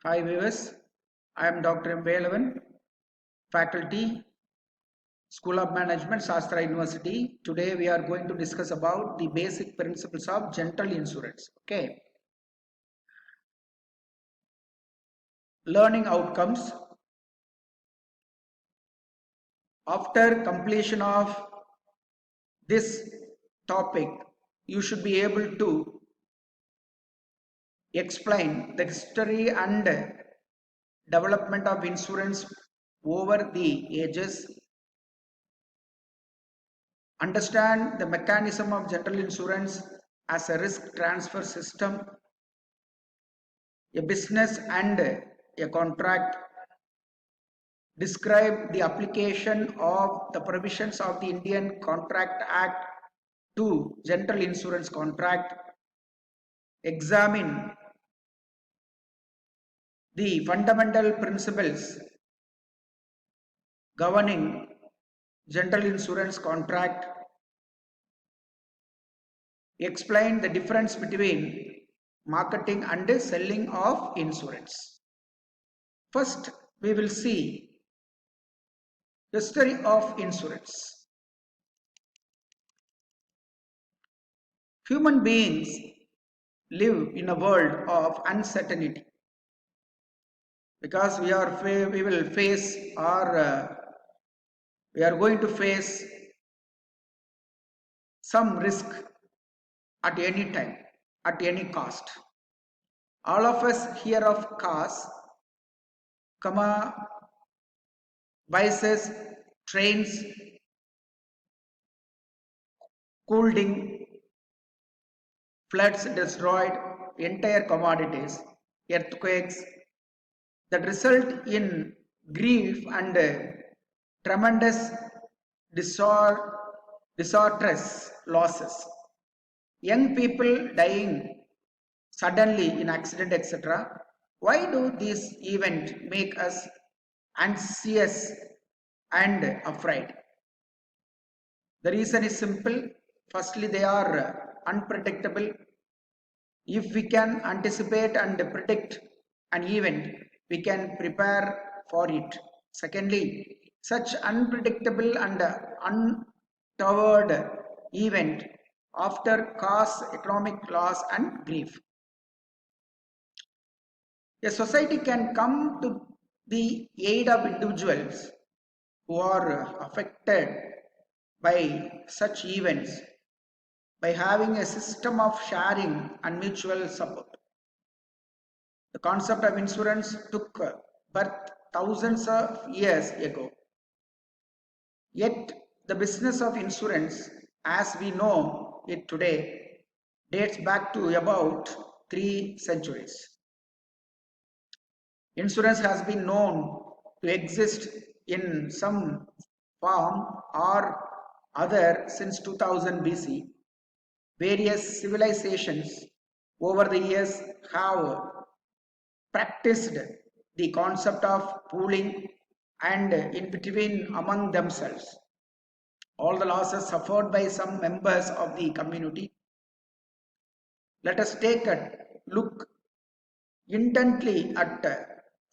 Hi viewers, I am Dr. M. Velavan, faculty, School of Management, Shastra University. Today we are going to discuss about the basic principles of general insurance. Okay. Learning outcomes. After completion of this topic, you should be able to explain the history and development of insurance over the ages, understand the mechanism of general insurance as a risk transfer system, a business and a contract, describe the application of the provisions of the Indian Contract Act to general insurance contract, examine the fundamental principles governing general insurance contract, explain the difference between marketing and selling of insurance. First, we will see history of insurance. Human beings live in a world of uncertainty because we will face or we are going to face some risk at any time, at any cost. All of us hear of cars, buses, trains, cooling, floods destroyed entire commodities, earthquakes that result in grief and tremendous disastrous losses. Young people dying suddenly in accident, etc. Why do these events make us anxious and afraid? The reason is simple. Firstly, they are unpredictable. If we can anticipate and predict an event, we can prepare for it. Secondly, such unpredictable and untoward event after cause economic loss and grief. A society can come to the aid of individuals who are affected by such events by having a system of sharing and mutual support. The concept of insurance took birth thousands of years ago. Yet, the business of insurance, as we know it today, dates back to about 3 centuries. Insurance has been known to exist in some form or other since 2000 BC. Various civilizations over the years have practiced the concept of pooling and in between among themselves. All the losses suffered by some members of the community. Let us take a look intently at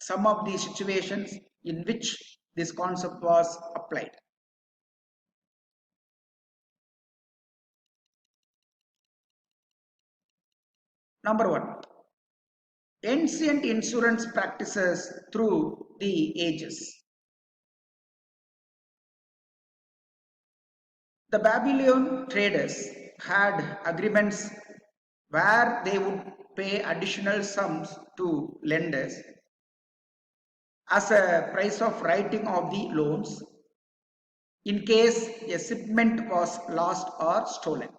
some of the situations in which this concept was applied. Number one, ancient insurance practices through the ages. The Babylonian traders had agreements where they would pay additional sums to lenders as a price of writing of the loans in case a shipment was lost or stolen.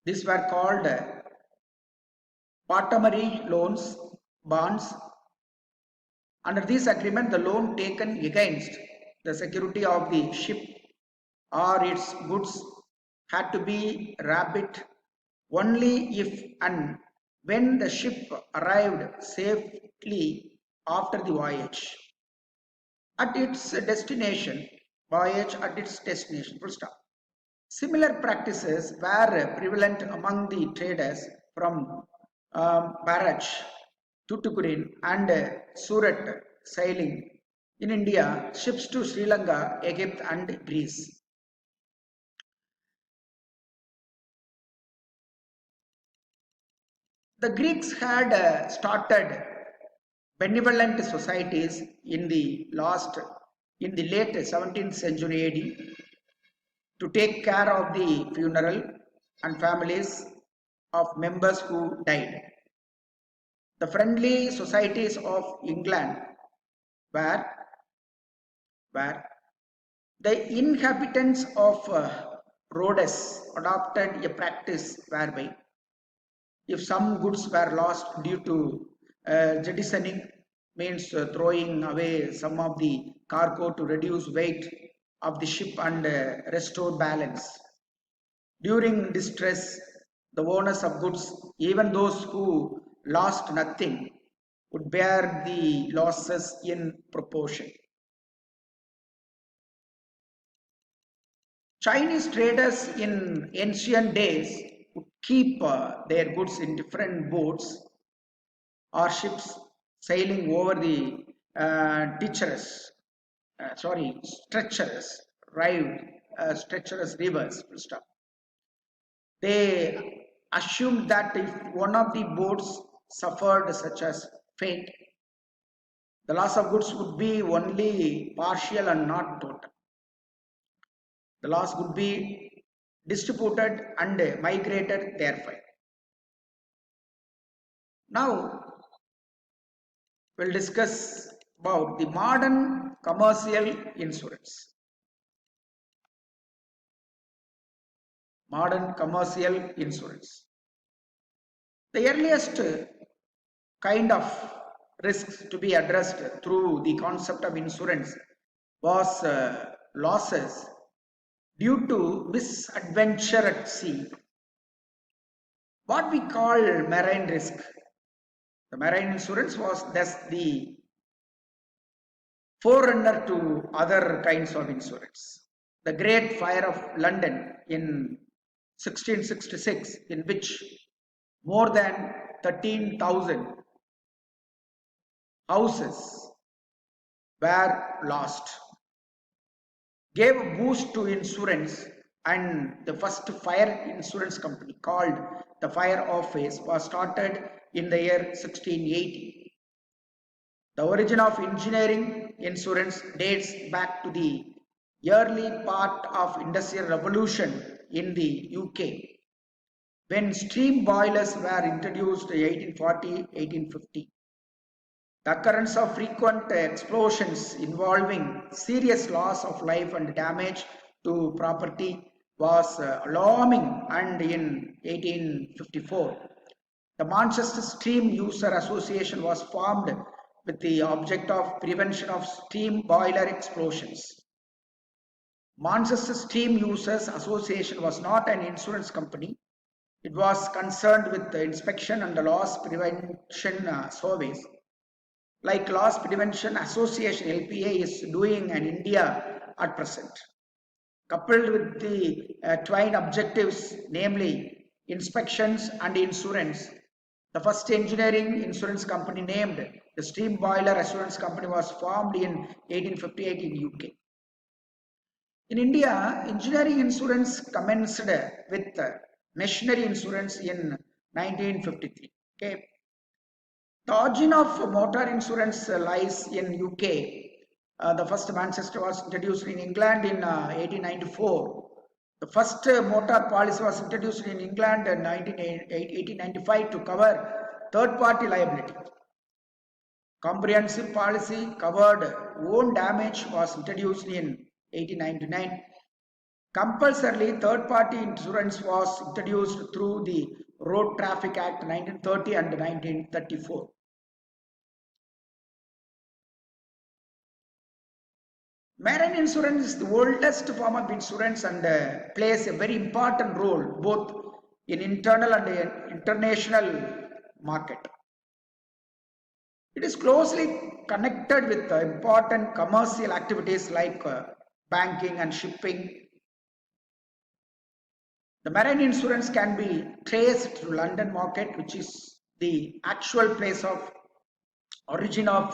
These were called Patamari loans, bonds. Under this agreement, the loan taken against the security of the ship or its goods had to be repaid only if and when the ship arrived safely after the voyage at its destination. Voyage at its destination. Full stop. Similar practices were prevalent among the traders from Barrage Tuticorin and Surat sailing in India, ships to Sri Lanka, Egypt and Greece. The Greeks had started benevolent societies in the late 17th century AD to take care of the funeral and families of members who died. The friendly societies of England were, were the inhabitants of Rhodes adopted a practice whereby if some goods were lost due to jettisoning, means throwing away some of the cargo to reduce weight of the ship and restore balance. During distress, the owners of goods, even those who lost nothing, would bear the losses in proportion. Chinese traders in ancient days would keep their goods in different boats or ships sailing over the treacherous, treacherous rivers. Stuff. They assumed that if one of the boats suffered such as fate, the loss of goods would be only partial and not total. The loss would be distributed and migrated thereby. Now, we'll discuss about the modern commercial insurance. Modern commercial insurance. The earliest kind of risks to be addressed through the concept of insurance was losses due to misadventure at sea. What we call marine risk. The marine insurance was thus the forerunner to other kinds of insurance. The Great Fire of London in 1666, in which more than 13,000 houses were lost, gave a boost to insurance, and the first fire insurance company called the Fire Office was started in the year 1680. The origin of engineering insurance dates back to the early part of Industrial Revolution in the UK, when steam boilers were introduced in 1840-1850. The occurrence of frequent explosions involving serious loss of life and damage to property was alarming, and in 1854, the Manchester Steam User Association was formed with the object of prevention of steam boiler explosions. Manchester Steam Users Association was not an insurance company. It was concerned with the inspection and the loss prevention surveys, like Loss Prevention Association LPA is doing in India at present. Coupled with the twin objectives, namely inspections and insurance, the first engineering insurance company named the Steam Boiler Assurance Company was formed in 1858 in UK. In India, engineering insurance commenced with machinery insurance in 1953. Okay. The origin of motor insurance lies in UK. The first Manchester was introduced in England in 1894. The first motor policy was introduced in England in 1895 to cover third-party liability. Comprehensive policy covered own damage was introduced in 1899. Compulsorily, third-party insurance was introduced through the Road Traffic Act 1930 and 1934. Marine insurance is the oldest form of insurance and plays a very important role both in internal and international market. It is closely connected with important commercial activities like banking and shipping. The marine insurance can be traced to London market, which is the actual place of origin of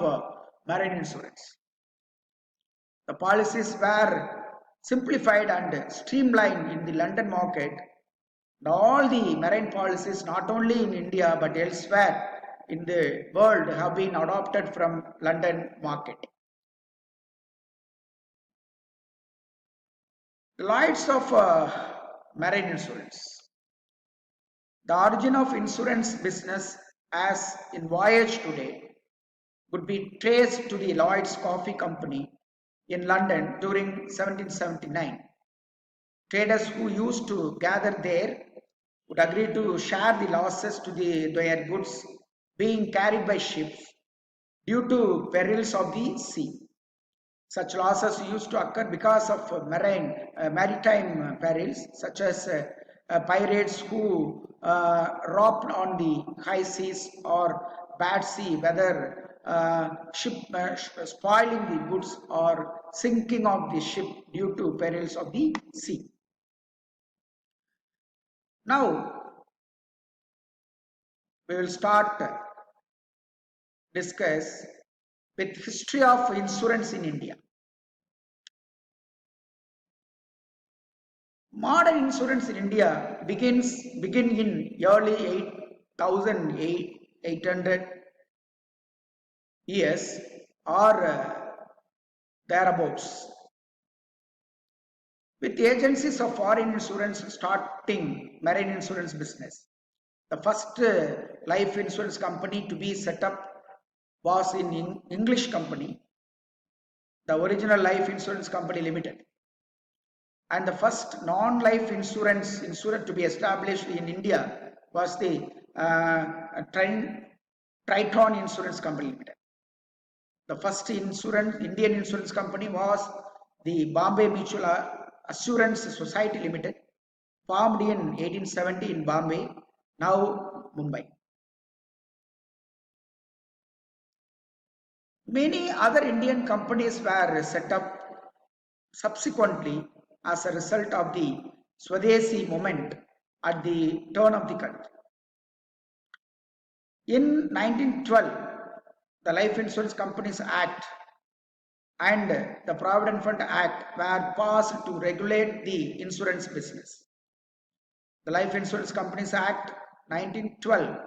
marine insurance. The policies were simplified and streamlined in the London market. All the marine policies, not only in India but elsewhere in the world, have been adopted from London market. The Lloyd's of marine insurance. The origin of insurance business as in voyage today would be traced to the Lloyd's Coffee Company in London during 1779. Traders who used to gather there would agree to share the losses to their goods being carried by ships due to perils of the sea. Such losses used to occur because of maritime perils, such as pirates who robbed on the high seas, or bad sea weather, ship spoiling the goods, or sinking of the ship due to perils of the sea. Now we will start discuss with history of insurance in India. Modern insurance in India begin in early 8,800 years or thereabouts, with agencies of foreign insurance starting marine insurance business. The first life insurance company to be set up was in English company, the original life insurance company limited. And the first non-life insurance to be established in India was the Triton Insurance Company Limited. The first Indian insurance company was the Bombay Mutual Assurance Society Limited, formed in 1870 in Bombay, now Mumbai. Many other Indian companies were set up subsequently as a result of the Swadeshi movement at the turn of the country. In 1912, the Life Insurance Companies Act and the Provident Fund Act were passed to regulate the insurance business. The Life Insurance Companies Act 1912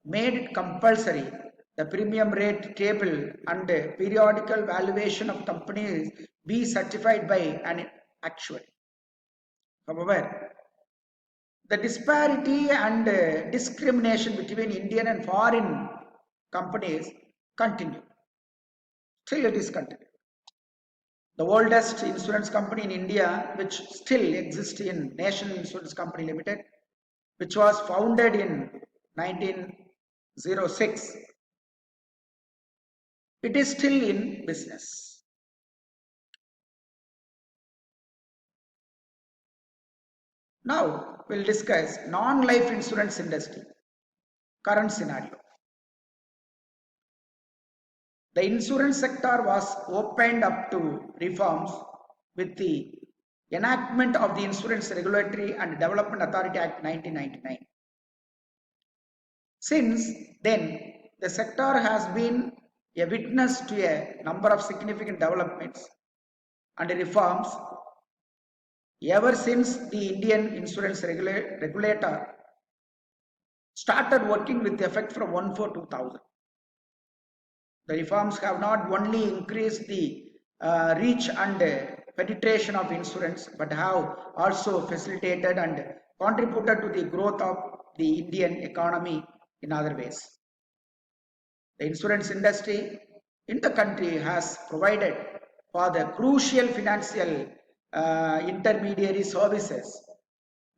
made it compulsory the premium rate table and periodical valuation of companies be certified by an actuary. However, the disparity and discrimination between Indian and foreign companies continue. Still it is continued. The oldest insurance company in India, which still exists in National Insurance Company Limited, which was founded in 1906, it is still in business. Now we'll discuss non-life insurance industry, current scenario. The insurance sector was opened up to reforms with the enactment of the Insurance Regulatory and Development Authority Act 1999. Since then, the sector has been a witness to a number of significant developments and reforms ever since the Indian insurance regulator started working with effect from 1/4/2000. The reforms have not only increased the reach and penetration of insurance, but have also facilitated and contributed to the growth of the Indian economy in other ways. The insurance industry in the country has provided for the crucial financial intermediary services,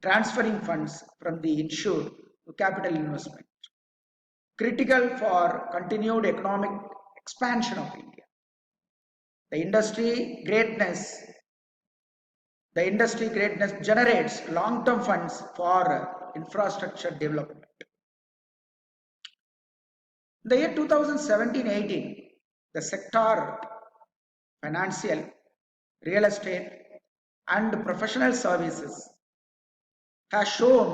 transferring funds from the insured to capital investment, critical for continued economic expansion of India. The industry greatness generates long-term funds for infrastructure development. In the year 2017-18, the sector financial, real estate and professional services has shown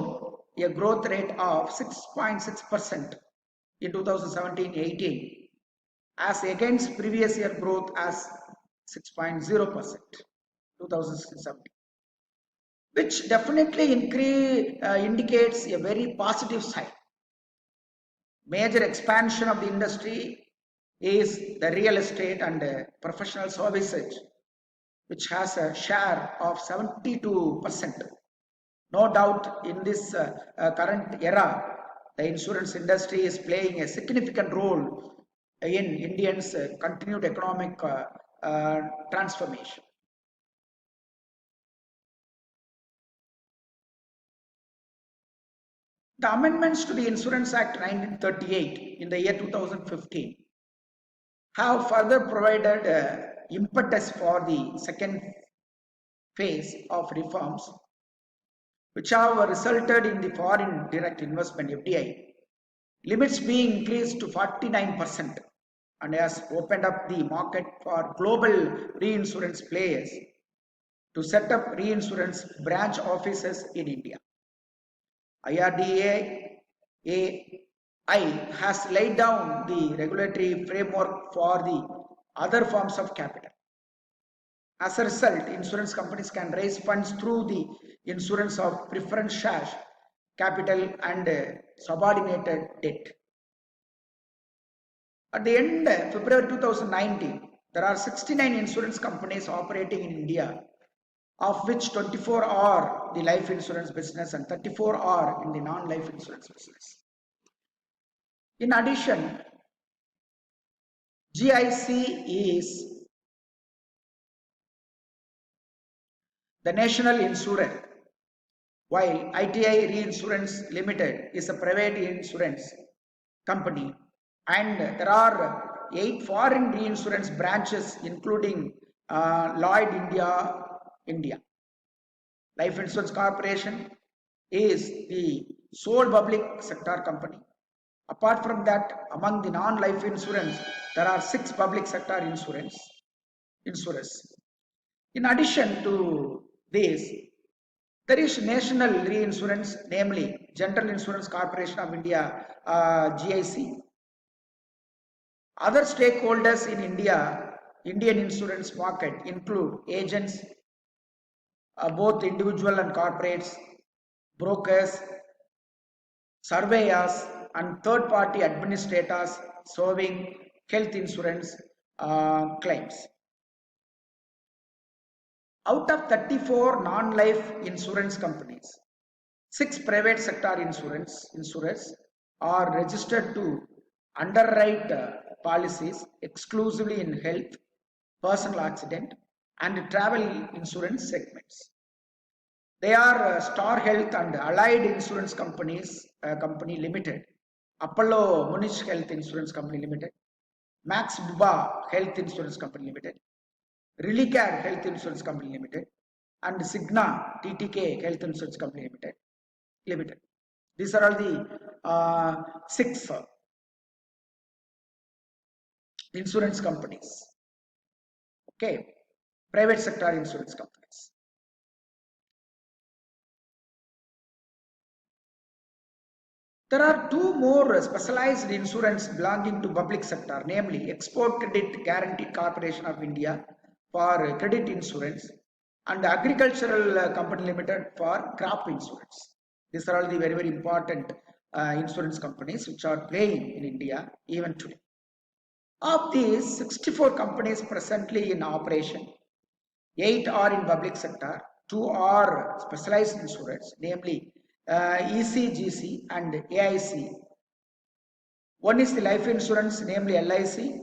a growth rate of 6.6% in 2017-18 as against previous year growth as 6.0%, 2017, which definitely indicates a very positive sign. Major expansion of the industry is the real estate and professional services, which has a share of 72%. No doubt in this current era, the insurance industry is playing a significant role in Indians' continued economic transformation. The amendments to the Insurance Act 1938 in the year 2015 have further provided impetus for the second phase of reforms, which have resulted in the foreign direct investment (FDI) limits being increased to 49% and has opened up the market for global reinsurance players to set up reinsurance branch offices in India. IRDAI has laid down the regulatory framework for the other forms of capital. As a result, insurance companies can raise funds through the insurance of preference shares, capital and subordinated debt. At the end of February 2019, there are 69 insurance companies operating in India, of which 24 are the life insurance business and 34 are in the non-life insurance business. In addition, GIC is the national insurer, while ITI Reinsurance Limited is a private insurance company, and there are 8 foreign reinsurance branches including Lloyd India. Life Insurance Corporation is the sole public sector company. Apart from that, among the non-life insurance, there are 6 public sector insurers. In addition to this, there is national reinsurance, namely General Insurance Corporation of India, GIC. Other stakeholders in Indian insurance market include agents, both individual and corporates, brokers, surveyors, and third-party administrators serving health insurance claims. Out of 34 non-life insurance companies, 6 private sector insurers are registered to underwrite policies exclusively in health, personal accident, and travel insurance segments. They are Star Health and Allied Insurance Company Limited, Apollo Munich Health Insurance Company Limited, Max Buba Health Insurance Company Limited, Relicare Health Insurance Company Limited, and Cigna TTK Health Insurance Company Limited. These are all the 6 insurance companies. Okay, private sector insurance companies. There are 2 more specialized insurance belonging to public sector, namely Export Credit Guarantee Corporation of India for credit insurance and Agricultural Company Limited for crop insurance. These are all the very, very important insurance companies which are playing in India even today. Of these 64 companies presently in operation, 8 are in public sector, 2 are specialized insurers, namely ECGC and AIC. One is the life insurance, namely LIC,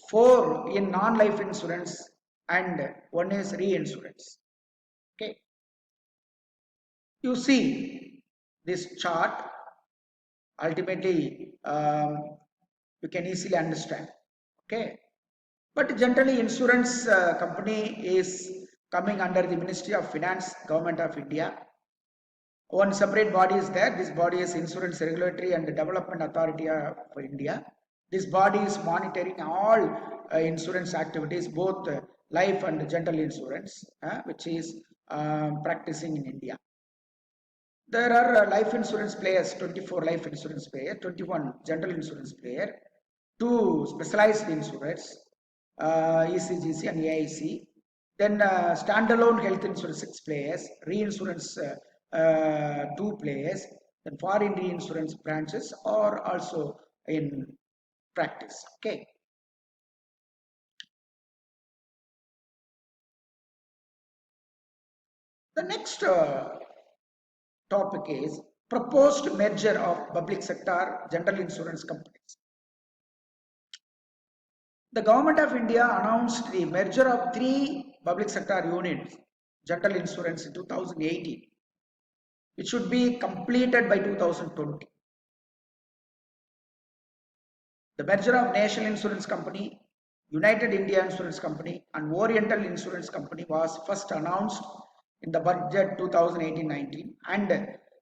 4 in non-life insurance, and 1 is reinsurance. Okay. You see this chart, ultimately you can easily understand. Okay. But generally insurance company is coming under the Ministry of Finance, Government of India. One separate body is there. This body is Insurance Regulatory and Development Authority of India. This body is monitoring all insurance activities, both life and general insurance, which is practicing in India. There are life insurance players, 24 life insurance players, 21 general insurance players, two specialized insurers, ECGC and AIC. Then standalone health insurance 6 players, reinsurance 2 players, then foreign reinsurance branches are also in practice. Okay. The next topic is proposed merger of public sector general insurance companies. The Government of India announced the merger of 3 public sector units, general insurance in 2018. It should be completed by 2020. The merger of National Insurance Company, United India Insurance Company and Oriental Insurance Company was first announced in the budget 2018-19 and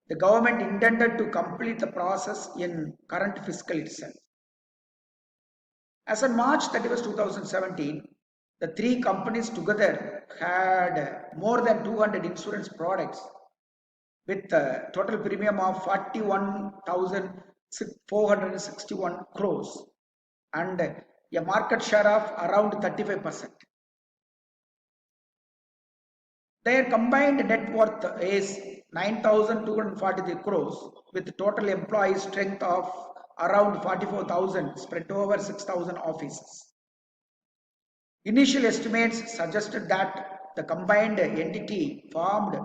the government intended to complete the process in current fiscal itself. As on March 31, 2017, the 3 companies together had more than 200 insurance products with a total premium of 41,461 crores and a market share of around 35%. Their combined net worth is 9,243 crores with total employee strength of around 44,000 spread over 6,000 offices. Initial estimates suggested that the combined entity formed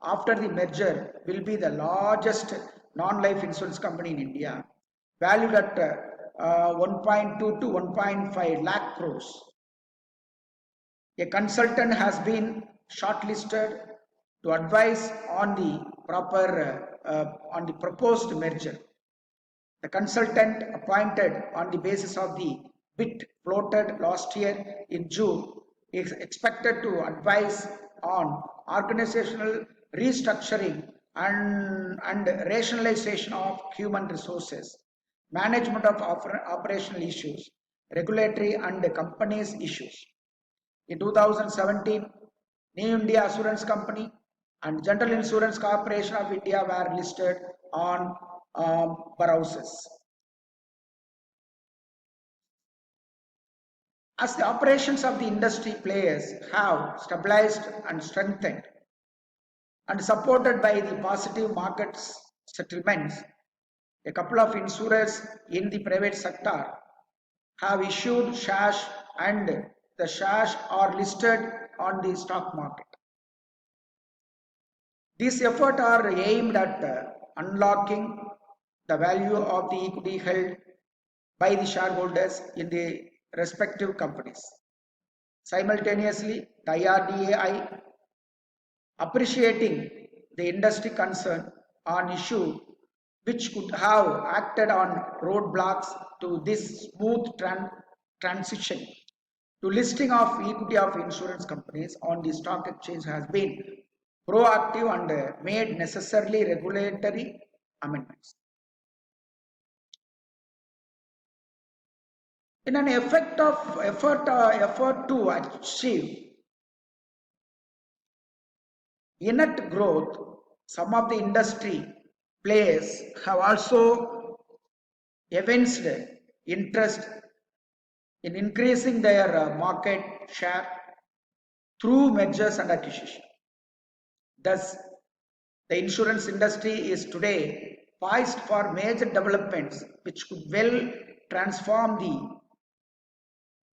after the merger will be the largest non-life insurance company in India, valued at 1.2 to 1.5 lakh crores. A consultant has been shortlisted to advise on the proposed merger. The consultant appointed on the basis of the bid floated last year in June is expected to advise on organizational restructuring and rationalization of human resources, management of operational issues, regulatory and companies issues. In 2017, New India Assurance Company and General Insurance Corporation of India were listed on bourses. As the operations of the industry players have stabilized and strengthened and supported by the positive market settlements, a couple of insurers in the private sector have issued shares and the shares are listed on the stock market. These efforts are aimed at unlocking the value of the equity held by the shareholders in the respective companies. Simultaneously, the IRDAI, appreciating the industry concern on issue which could have acted on roadblocks to this smooth transition to listing of equity of insurance companies on the stock exchange has been proactive and made necessarily regulatory amendments. In an effort to achieve inert growth, some of the industry players have also evinced interest in increasing their market share through mergers and acquisition. Thus, the insurance industry is today poised for major developments which could well transform the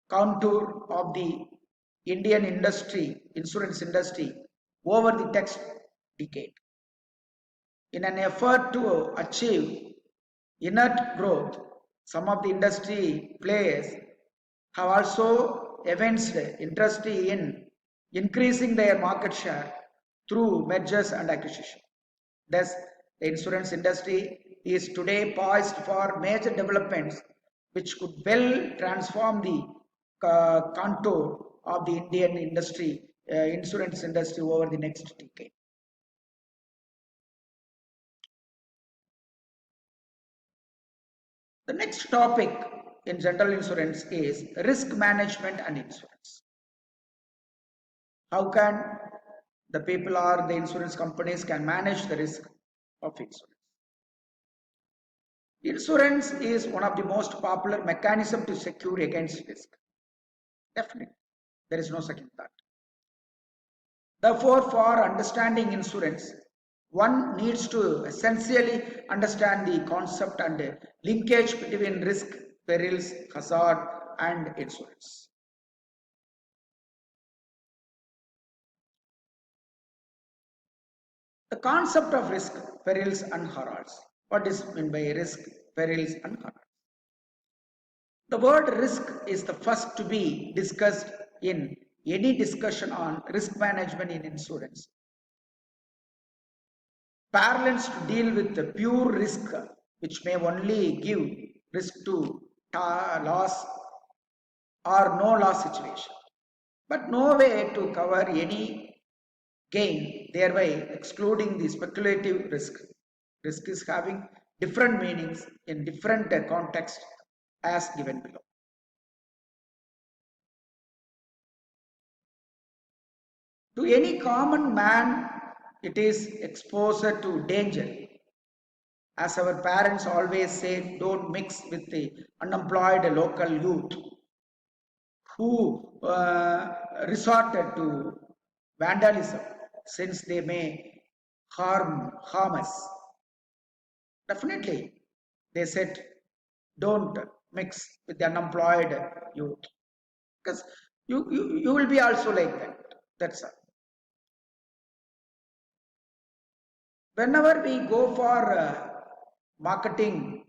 contour of the Indian insurance industry over the next decade. In an effort to achieve inert growth, some of the industry players have also evinced interest in increasing their market share through mergers and acquisition. Thus, the insurance industry is today poised for major developments which could well transform the contour of the Indian insurance industry over the next decade. The next topic in general insurance is risk management and insurance. How can the people or the insurance companies can manage the risk of insurance? Insurance is one of the most popular mechanism to secure against risk. Definitely, there is no second thought. Therefore, for understanding insurance, one needs to essentially understand the concept and linkage between risk, perils, hazard, and insurance. The concept of risk, perils, and hazards. What is meant by risk, perils, and hazards? The word risk is the first to be discussed in any discussion on risk management in insurance. Parallels to deal with the pure risk, which may only give risk to loss or no loss situation, but no way to cover any gain, thereby excluding the speculative risk. Risk is having different meanings in different contexts as given below. To any common man, it is exposure to danger. As our parents always say, don't mix with the unemployed local youth who resorted to vandalism since they may harm us. Definitely, they said, don't mix with the unemployed youth because you will be also like that. That's all. Whenever we go for marketing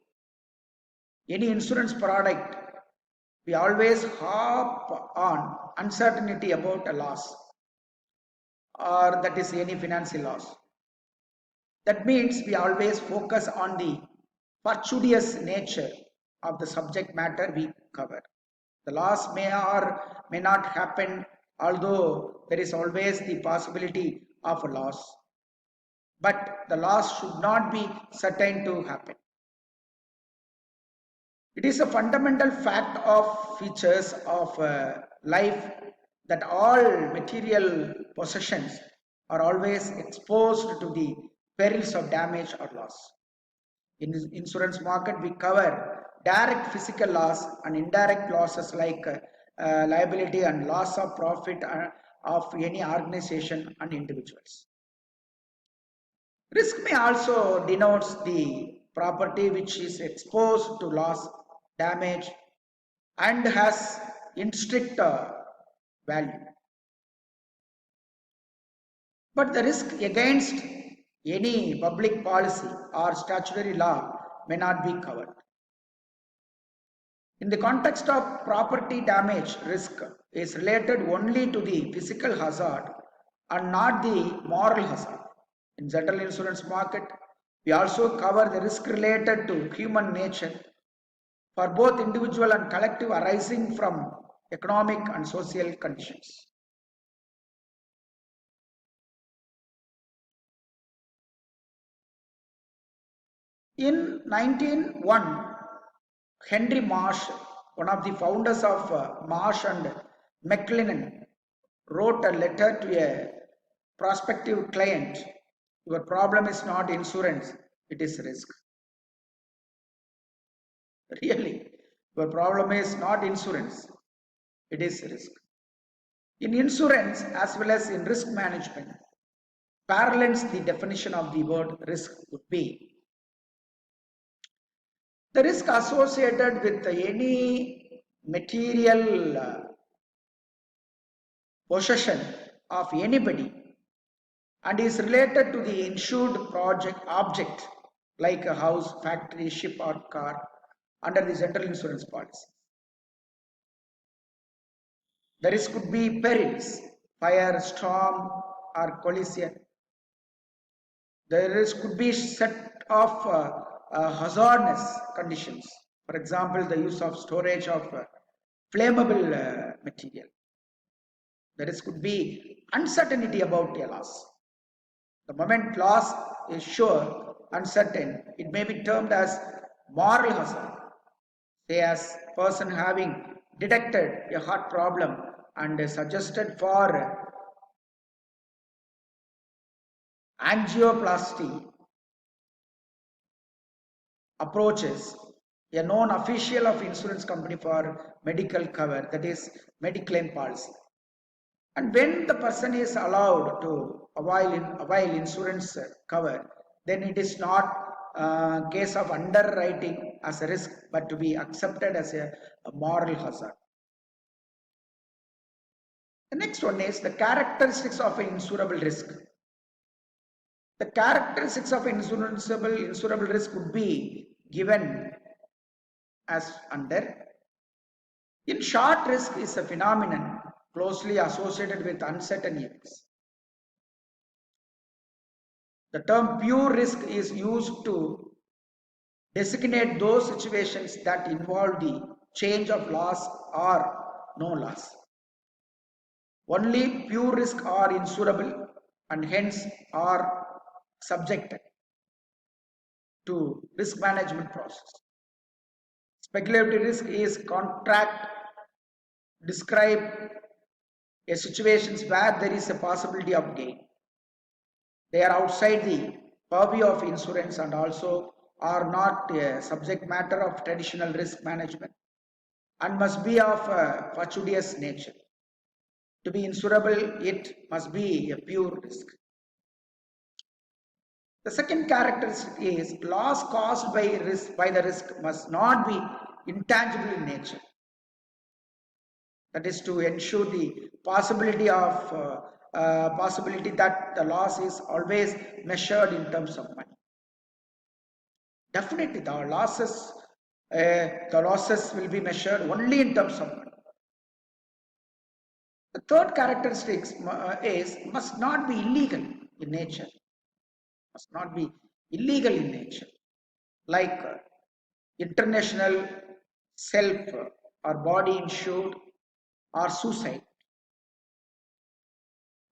any insurance product, we always harp on uncertainty about a loss or that is any financial loss. That means we always focus on the fortuitous nature of the subject matter we cover. The loss may or may not happen, although there is always the possibility of a loss. But the loss should not be certain to happen. It is a fundamental fact of features of life that all material possessions are always exposed to the perils of damage or loss. In the insurance market, we cover direct physical loss and indirect losses like liability and loss of profit of any organization and individuals. Risk may also denotes the property which is exposed to loss, damage, and has intrinsic value. But the risk against any public policy or statutory law may not be covered. In the context of property damage, risk is related only to the physical hazard and not the moral hazard. In general insurance market, we also cover the risk related to human nature for both individual and collective arising from economic and social conditions. In 1901, Henry Marsh, one of the founders of Marsh and McLennan, wrote a letter to a prospective client. Your problem is not insurance, it is risk. Really, your problem is not insurance, it is risk. In insurance as well as in risk management, parallels the definition of the word risk would be the risk associated with any material possession of anybody and is related to the insured object like a house, factory, ship or car under the general insurance policy. The risk could be perils, fire, storm or collision. The risk could be set of hazardous conditions. For example, the use of storage of flammable material. The risk could be uncertainty about a loss. The moment loss is sure, uncertain, it may be termed as moral hazard. Say as person having detected a heart problem and suggested for angioplasty approaches a known official of insurance company for medical cover, that is mediclaim policy. And when the person is allowed to avail insurance cover, then it is not a case of underwriting as a risk, but to be accepted as a moral hazard. The next one is the characteristics of an insurable risk. The characteristics of insurable risk would be given as under. In short, risk is a phenomenon closely associated with uncertain events. The term pure risk is used to designate those situations that involve the change of loss or no loss. Only pure risk are insurable and hence are subjected to risk management process. Speculative risk is contract describe a situations where there is a possibility of gain. They are outside the purview of insurance and also are not a subject matter of traditional risk management and must be of a fortuitous nature. To be insurable, it must be a pure risk. The second characteristic is loss caused by the risk must not be intangible in nature. That is to ensure the possibility that the loss is always measured in terms of money. Definitely, the losses will be measured only in terms of money. The third characteristic is must not be illegal in nature. Must not be illegal in nature, like international self or body insured or suicide,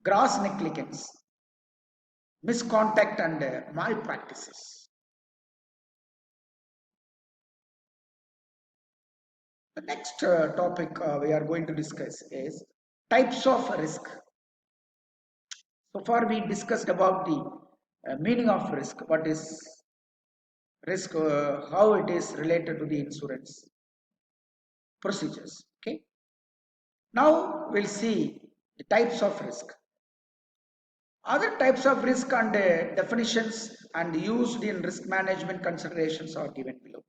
gross negligence, misconduct and malpractices. The next topic we are going to discuss is types of risk. So far we discussed about the meaning of risk, what is risk, how it is related to the insurance procedures. Okay. Now we'll see the types of risk. Other types of risk and definitions and used in risk management considerations are given below.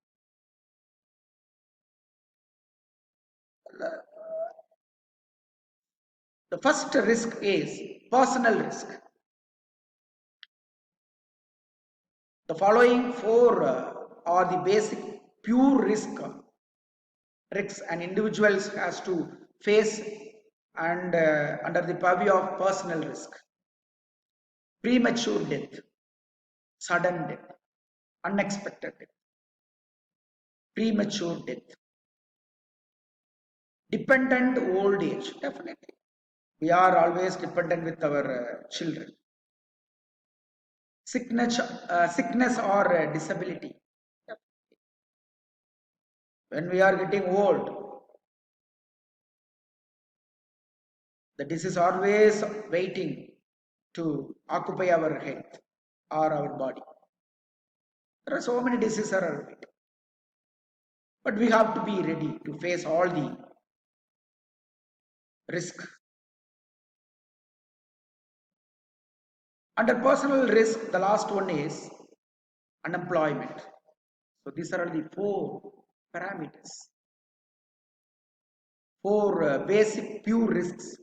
The first risk is personal risk. The following four are the basic pure risks an individual has to face and under the purview of personal risk. Premature death, sudden death, unexpected death, premature death, dependent old age. Definitely, we are always dependent with our children. Sickness or disability. When we are getting old, the disease always waiting to occupy our health or our body. There are so many diseases are waiting. But we have to be ready to face all the risk. Under personal risk, the last one is unemployment. So these are the four parameters, four basic pure risks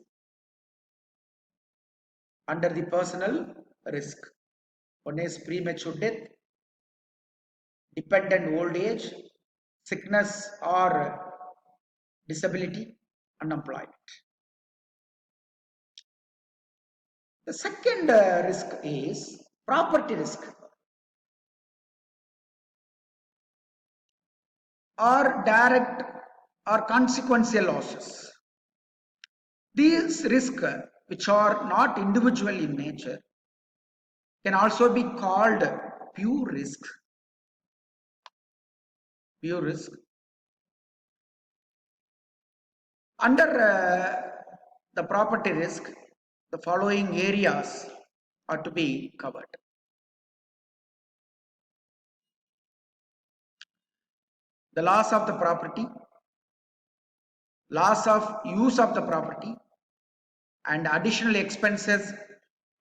under the personal risk. One is premature death, dependent old age, sickness or disability, unemployment. The second risk is property risk or direct or consequential losses. These risks, which are not individual in nature, can also be called pure risk. Pure risk. Under the property risk, the following areas are to be covered. the loss of the property, loss of use of the property, and additional expenses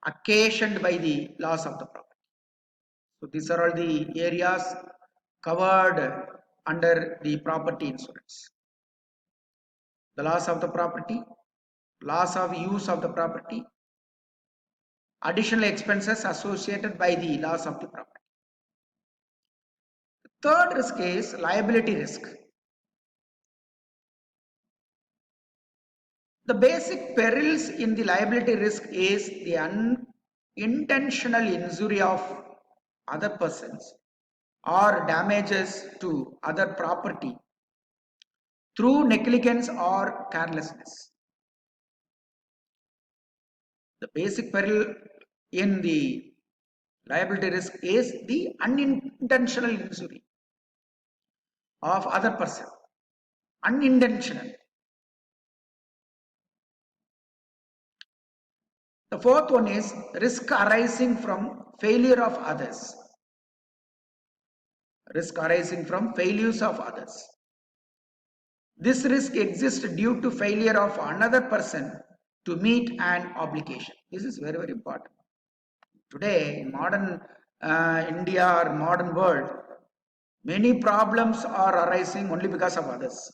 occasioned by the loss of the property. So these are all the areas covered under the property insurance. The loss of the property, loss of use of the property, additional expenses associated by the loss of the property. The third risk is liability risk. The basic perils in the liability risk is the unintentional injury of other persons or damages to other property through negligence or carelessness. The basic peril in the liability risk is the unintentional injury of other person. Unintentional. The fourth one is risk arising from failure of others. Risk arising from failures of others. This risk exists due to failure of another person to meet an obligation. This is very, very important. Today, in modern India or modern world, many problems are arising only because of others.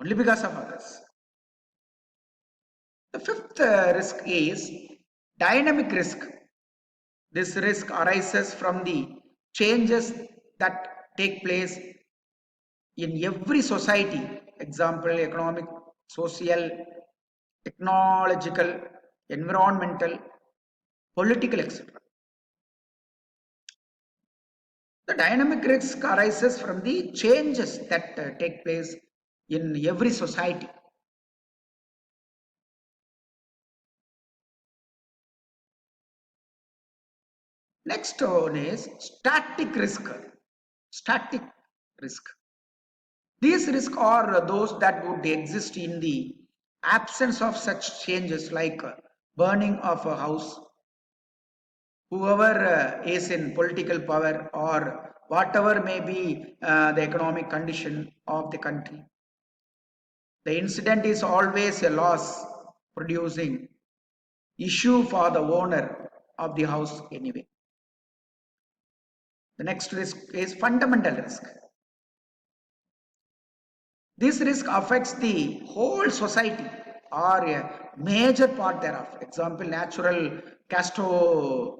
Only because of others. The fifth risk is dynamic risk. This risk arises from the changes that take place in every society. Example, economic, social, technological, environmental, political, etc. The dynamic risk arises from the changes that take place in every society. Next one is static risk. Static risk. These risks are those that would exist in the absence of such changes like burning of a house, whoever is in political power or whatever may be the economic condition of the country. The incident is always a loss producing issue for the owner of the house anyway. The next risk is fundamental risk. This risk affects the whole society or a major part thereof. Example, natural catastrophes.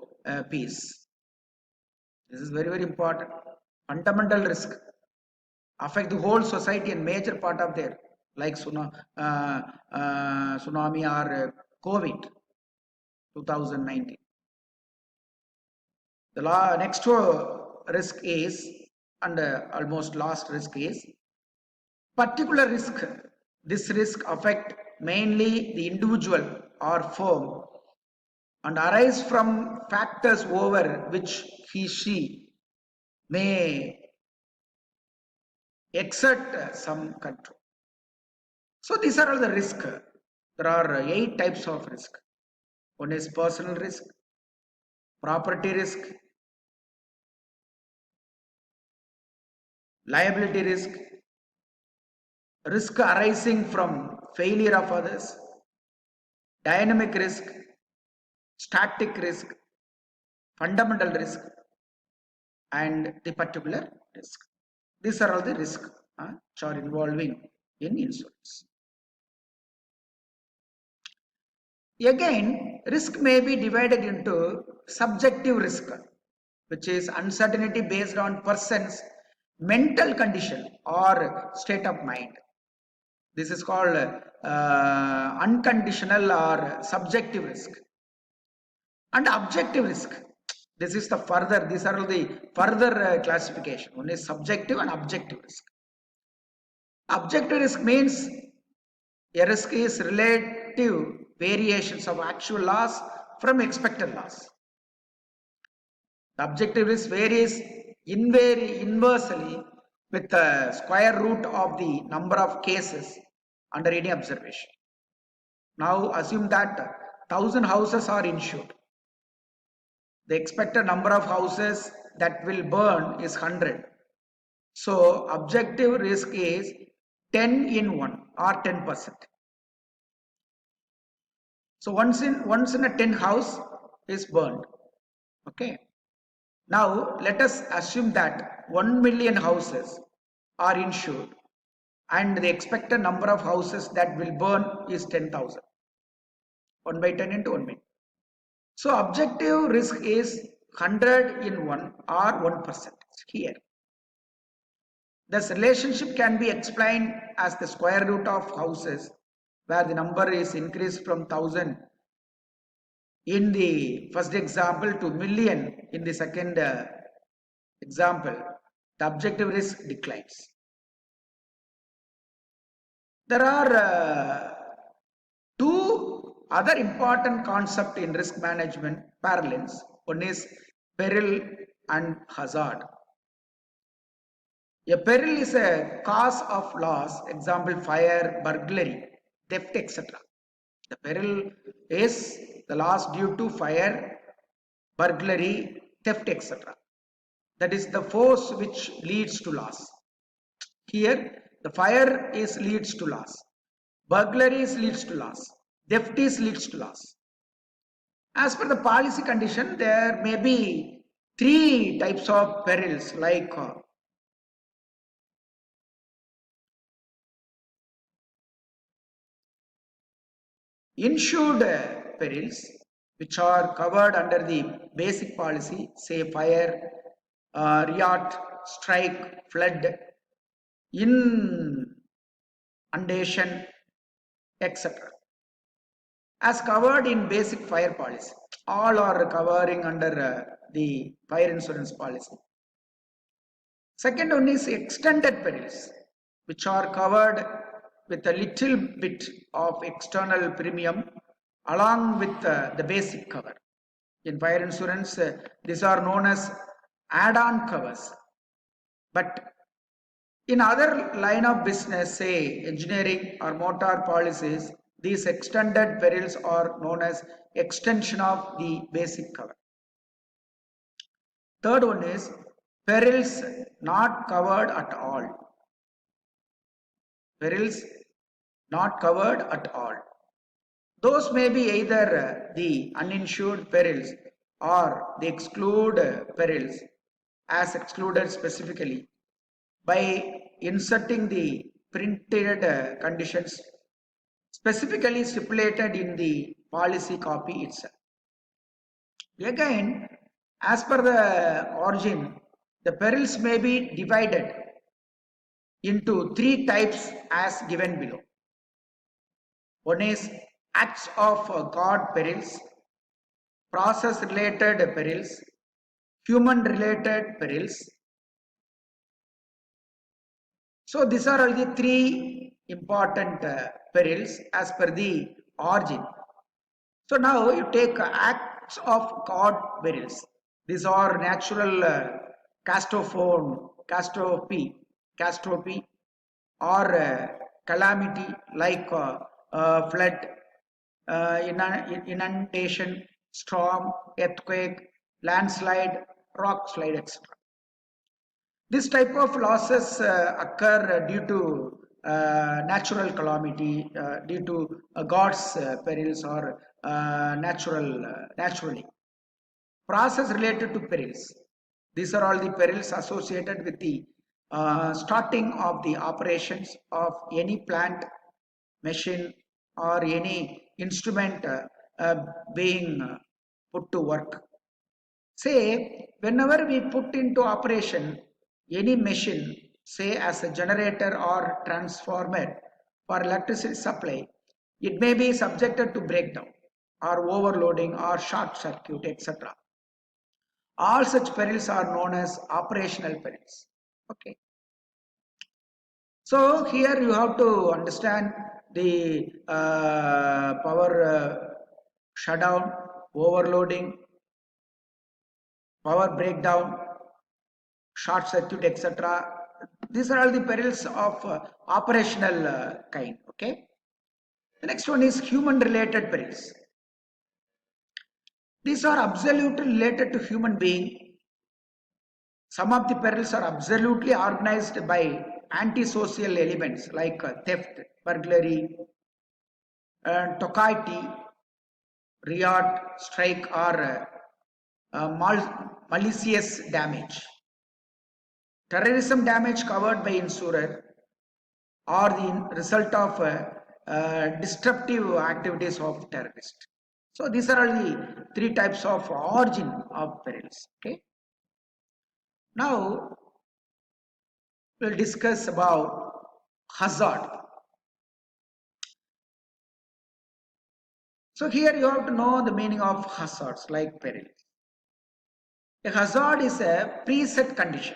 This is very, very important. Fundamental risk affect the whole society and major part of their, like tsunami or COVID 2019. The next risk is, and almost last risk is particular risk. This risk affect mainly the individual or firm and arise from factors over which she may exert some control. So these are all the risk. There are 8 types of risk. One is personal risk, property risk, liability risk, risk arising from failure of others, dynamic risk, static risk, fundamental risk, and the particular risk. These are all the risks which are involving in insurance. Again, risk may be divided into subjective risk, which is uncertainty based on person's mental condition or state of mind. This is called unconditional or subjective risk. And objective risk. This is the further, these are the further classification. One is subjective and objective risk. Objective risk means a risk is relative variations of actual loss from expected loss. The objective risk varies inversely with the square root of the number of cases under any observation. Now assume that 1000 houses are insured. The expected number of houses that will burn is 100. So objective risk is 10 in 1 or 10%. So once in a 10 house is burned. Okay. Now let us assume that 1 million houses are insured and the expected number of houses that will burn is 10,000. 1 by 10 into 1 by 10. So objective risk is 100 in 1 or 1% here. This relationship can be explained as the square root of houses where the number is increased from 1000 in the first example to million in the second example. The objective risk declines. There are two other important concepts in risk management parallels. One is peril and hazard. A peril is a cause of loss, example fire, burglary, theft, etc. The peril is the loss due to fire, burglary, theft, etc. That is the force which leads to loss. Here, the fire leads to loss, burglary leads to loss, theft leads to loss. As per the policy condition, there may be three types of perils like insured perils, which are covered under the basic policy, say fire, riot, strike, flood, inundation, etc. As covered in basic fire policy, all are covering under the fire insurance policy. Second one is extended perils, which are covered with a little bit of external premium along with the basic cover. In fire insurance, these are known as add-on covers. But in other line of business, say engineering or motor policies, these extended perils are known as extension of the basic cover. Third one is perils not covered at all. Perils not covered at all. Those may be either the uninsured perils or the exclude perils as excluded specifically by inserting the printed conditions specifically stipulated in the policy copy itself. Again, as per the origin, the perils may be divided into three types as given below. One is acts of God perils, process related perils, human related perils. So these are the three important perils as per the origin. So now you take acts of God perils. These are natural catastrophe, or calamity like flood, inundation, storm, earthquake, landslide, rock slide, etc. This type of losses occur due to natural calamity, due to God's perils or naturally. Process related to perils. These are all the perils associated with the starting of the operations of any plant, machine or any instrument being put to work. Say, whenever we put into operation any machine, say as a generator or transformer for electricity supply, it may be subjected to breakdown or overloading or short circuit, etc. All such perils are known as operational perils. Okay. So here you have to understand the power shutdown, overloading, power breakdown, short circuit, etc. These are all the perils of operational kind. Okay. The next one is human related perils. These are absolutely related to human being Some of the perils are absolutely organized by antisocial elements like theft, burglary, dacoity, riot, strike, or malicious damage. Terrorism damage covered by insurer or the result of disruptive activities of terrorists. So these are all the three types of origin of perils. Okay. Now we'll discuss about hazard. So here you have to know the meaning of hazards like peril. A hazard is a preset condition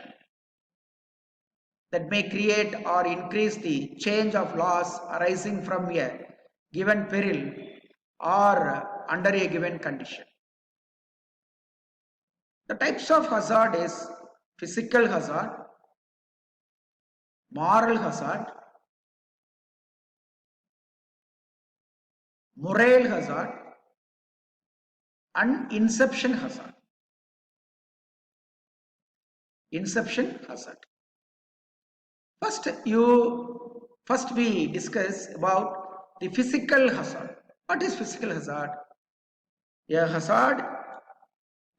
that may create or increase the change of loss arising from a given peril or under a given condition. The types of hazard is physical hazard, moral hazard, moral hazard, and inception hazard. Inception hazard. First we discuss about the physical hazard. What is physical hazard? A hazard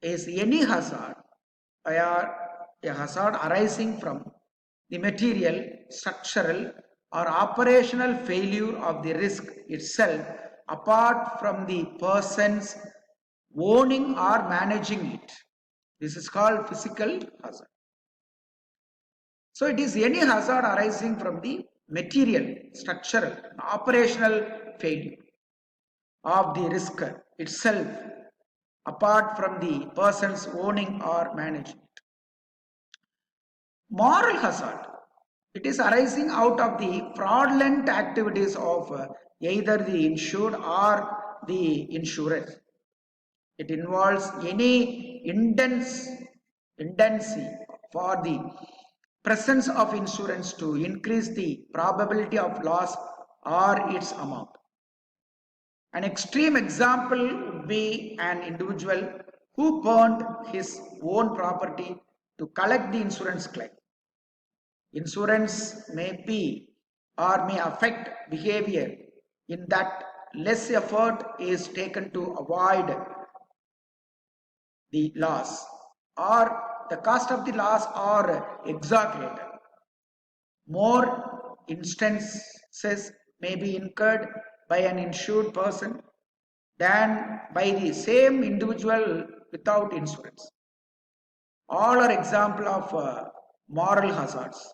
is any hazard or a hazard arising from the material, structural or operational failure of the risk itself apart from the persons owning or managing it. This is called physical hazard. So it is any hazard arising from the material, structural, operational failure of the risk itself apart from the persons owning or managing it. Moral hazard. It is arising out of the fraudulent activities of either the insured or the insurer. It involves any tendency for the presence of insurance to increase the probability of loss or its amount. An extreme example would be an individual who burned his own property to collect the insurance claim. Insurance may be or may affect behavior in that less effort is taken to avoid the loss or the cost of the loss are exaggerated. More instances may be incurred by an insured person than by the same individual without insurance. All are example of moral hazards.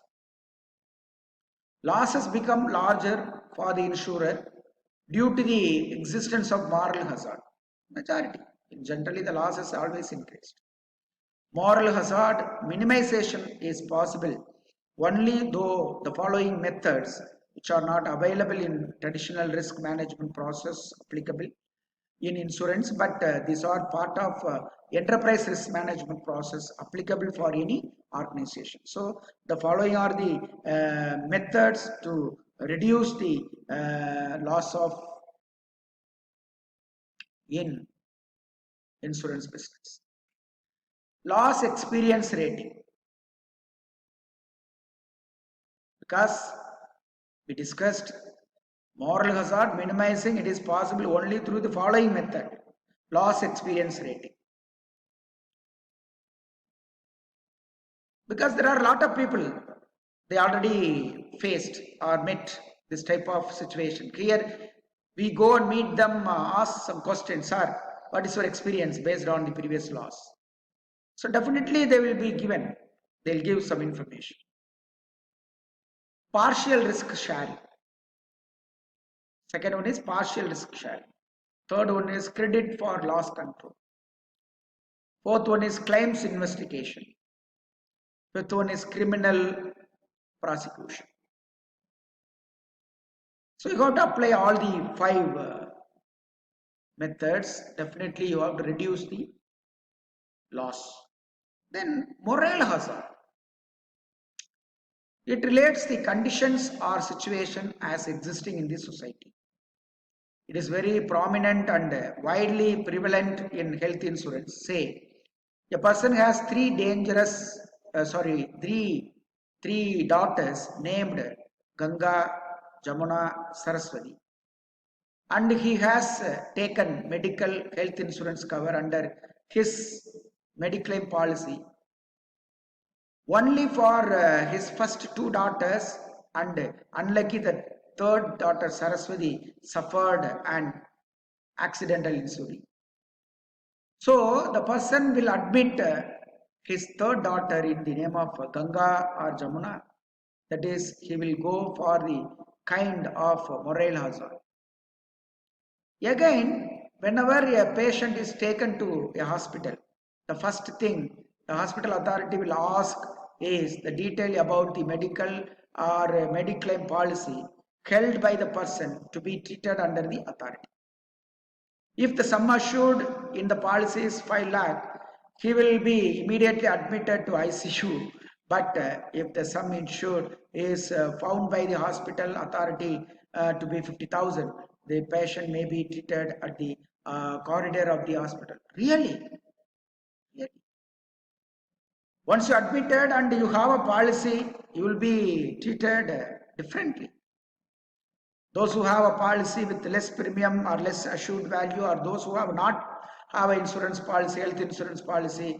Losses become larger for the insurer due to the existence of moral hazard. Majority. Generally, the losses always increased. Moral hazard minimization is possible only though the following methods, which are not available in traditional risk management process applicable in insurance, but these are part of enterprise risk management process applicable for any organization. So the following are the methods to reduce the loss of in insurance business. Loss experience rating. Because we discussed moral hazard minimizing, it is possible only through the following method: loss experience rating. Because there are a lot of people, they already faced or met this type of situation. Here we go and meet them, ask some questions. Sir, what is your experience based on the previous loss? So definitely they will be given, they'll give some information. Partial risk sharing. Second one is partial risk sharing. Third one is credit for loss control. Fourth one is claims investigation. Fifth one is criminal prosecution. So you have to apply all the five methods. Definitely you have to reduce the loss. Then moral hazard. It relates the conditions or situation as existing in the society. It is very prominent and widely prevalent in health insurance. Say, a person has three dangerous three daughters named Ganga, Jamuna, Saraswati, and he has taken medical health insurance cover under his Mediclaim policy only for his first two daughters, and unlucky the third daughter Saraswati suffered an accidental injury. So the person will admit his third daughter in the name of Ganga or Jamuna. That is, he will go for the kind of moral hazard. Again, whenever a patient is taken to a hospital, the first thing the hospital authority will ask is the detail about the medical or Mediclaim policy held by the person to be treated under the authority. If the sum assured in the policy is 5 lakh, he will be immediately admitted to ICU. But if the sum insured is found by the hospital authority to be 50,000, the patient may be treated at the corridor of the hospital. Really? Really? Once you are admitted and you have a policy, you will be treated differently. Those who have a policy with less premium or less assured value, or those who have not have an insurance policy, health insurance policy,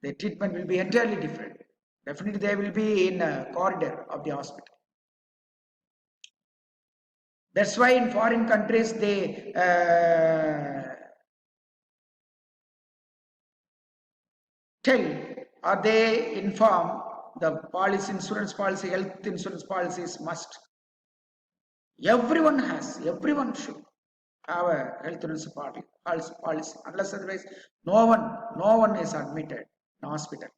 the treatment will be entirely different. Definitely they will be in a corridor of the hospital. That's why in foreign countries they tell or they inform the policy, insurance policy, health insurance policies must. Everyone should have a health insurance policy. Unless otherwise, no one is admitted in hospital.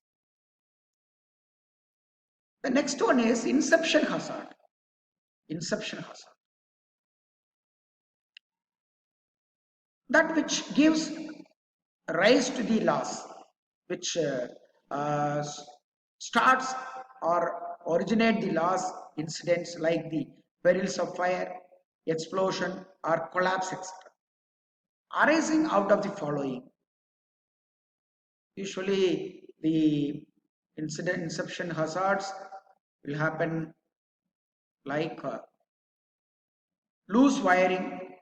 The next one is inception hazard. Inception hazard. That which gives rise to the loss, which starts or originate the loss incidents like the perils of fire, explosion or collapse, etc. Arising out of the following. Usually the inception hazards will happen like loose wiring,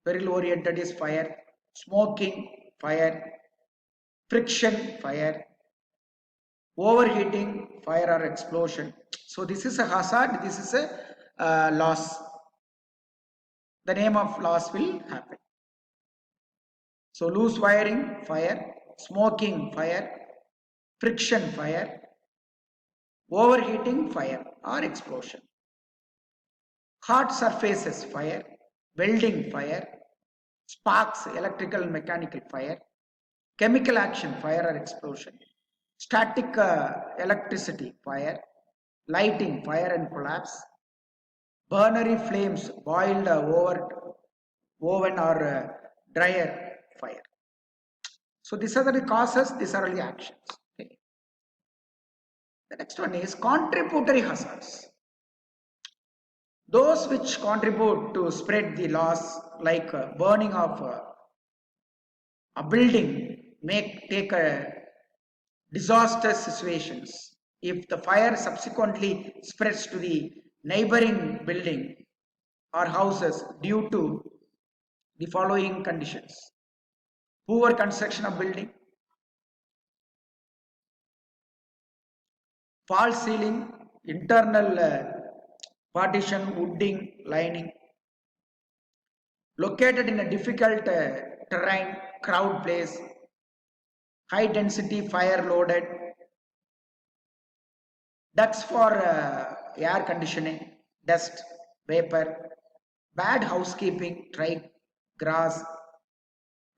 peril oriented is fire, smoking, fire, friction, fire, overheating, fire or explosion. So this is a hazard, this is a loss. The name of loss will happen. So loose wiring, fire, smoking, fire, friction, fire, overheating, fire or explosion. Hard surfaces, fire, welding, fire, sparks, electrical and mechanical fire, chemical action, fire or explosion, static electricity, fire, lighting, fire and collapse, burnery flames, boiled over oven or dryer, fire. So these are the causes, these are the actions. Okay. The next one is contributory hazards. Those which contribute to spread the loss, like burning of a building, may take disastrous situations. If the fire subsequently spreads to the neighboring building or houses due to the following conditions: poor construction of building, false ceiling, internal partition, wooding, lining, located in a difficult terrain, crowd place, high density fire loaded, ducts for air conditioning, dust, vapor, bad housekeeping, dry grass,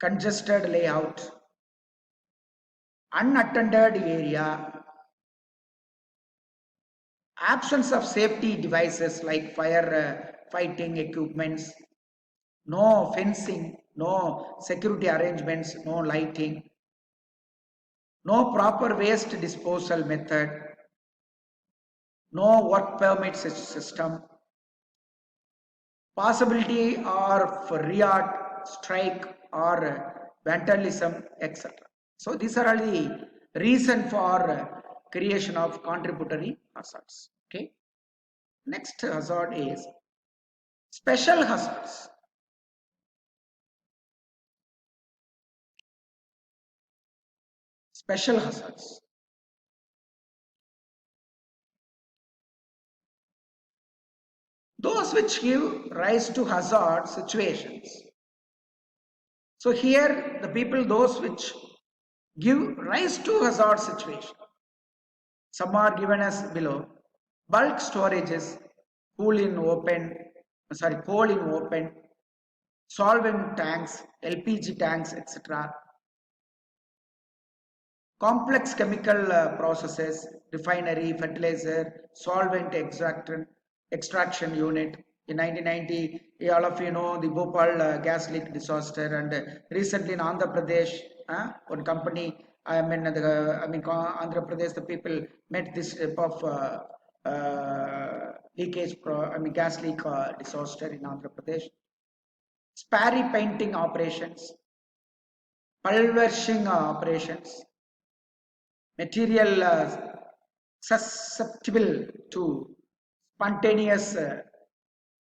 congested layout, unattended area, absence of safety devices like fire fighting equipments, no fencing, no security arrangements, no lighting, no proper waste disposal method, no work permit system, possibility of riot, strike or vandalism, etc. So these are all the reason for creation of contributory hazards. Okay. Next hazard is special hazards. Special hazards. Those which give rise to hazard situations. So here the people, those which give rise to hazard situation. Some are given as below. Bulk storages, coal in open, solvent tanks, LPG tanks, etc. Complex chemical processes, refinery, fertilizer, solvent extraction unit. In 1990, all of you know the Bhopal gas leak disaster, and recently in Andhra Pradesh, one company, Andhra Pradesh, the people met this type of gas leak disaster in Andhra Pradesh. Sperry painting operations, pulverizing operations, material susceptible to spontaneous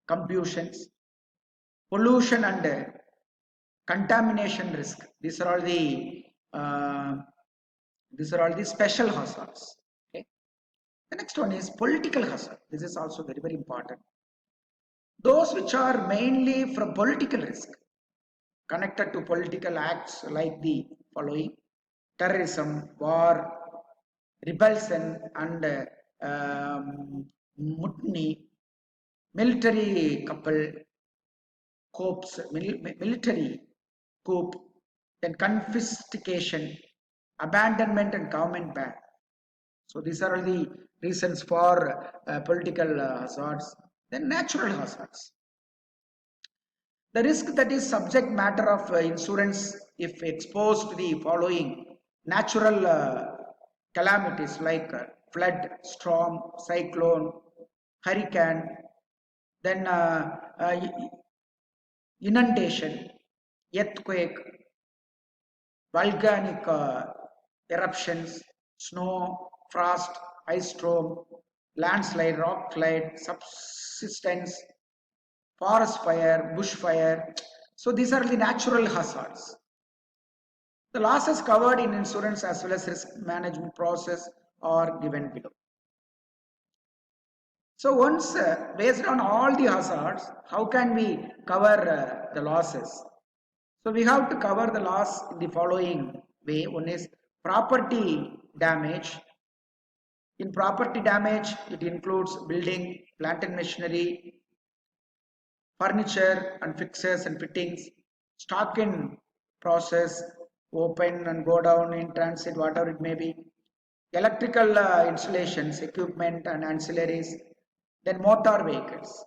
combustions, pollution and contamination risk. These are all the special hazards. Okay. The next one is political hazard. This is also very, very important. Those which are mainly from political risk, connected to political acts like the following: terrorism, war, rebellion, and mutiny, military military coup, then confiscation, abandonment, and government ban. So these are all the reasons for political hazards. Then natural hazards. The risk that is subject matter of insurance if exposed to the following natural calamities like flood, storm, cyclone, hurricane, then inundation, earthquake, volcanic eruptions, snow, frost, ice storm, landslide, rock slide, subsidence, forest fire, bush fire. So these are the natural hazards. The losses covered in insurance as well as risk management process are given below. So once based on all the hazards, how can we cover the losses? So we have to cover the loss in the following way. One is property damage. In property damage, it includes building, plant and machinery, furniture and fixtures and fittings, stock in process, open and go down in transit, whatever it may be, electrical installations, equipment and ancillaries, then motor vehicles.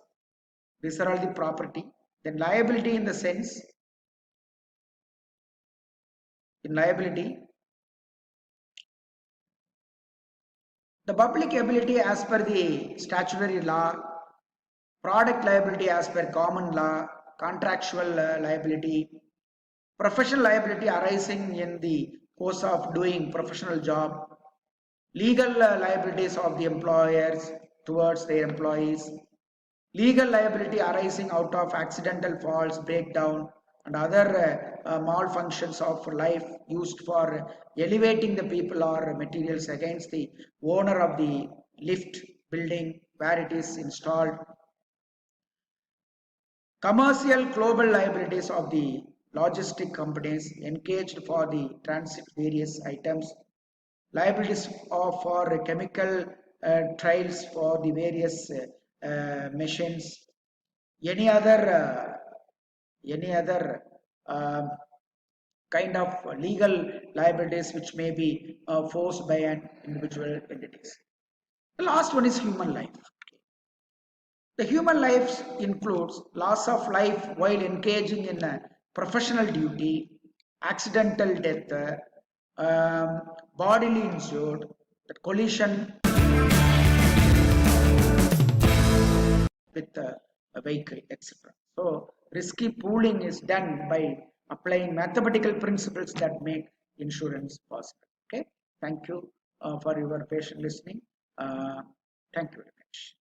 These are all the property. Then liability in the sense, in liability, the public liability as per the statutory law, product liability as per common law, contractual liability, professional liability arising in the course of doing professional job, legal liabilities of the employers towards their employees, legal liability arising out of accidental faults, breakdown, and other malfunctions of life used for elevating the people or materials against the owner of the lift building where it is installed. Commercial global liabilities of the logistic companies engaged for the transit various items, liabilities for chemical trials for the various machines, any other uh, kind of legal liabilities which may be forced by an individual entities. The last one is human life. The human life includes loss of life while engaging in a professional duty, accidental death, bodily injured, the collision with a vehicle, etc. So risky pooling is done by applying mathematical principles that make insurance possible. Okay. Thank you for your patient listening. Thank you very much.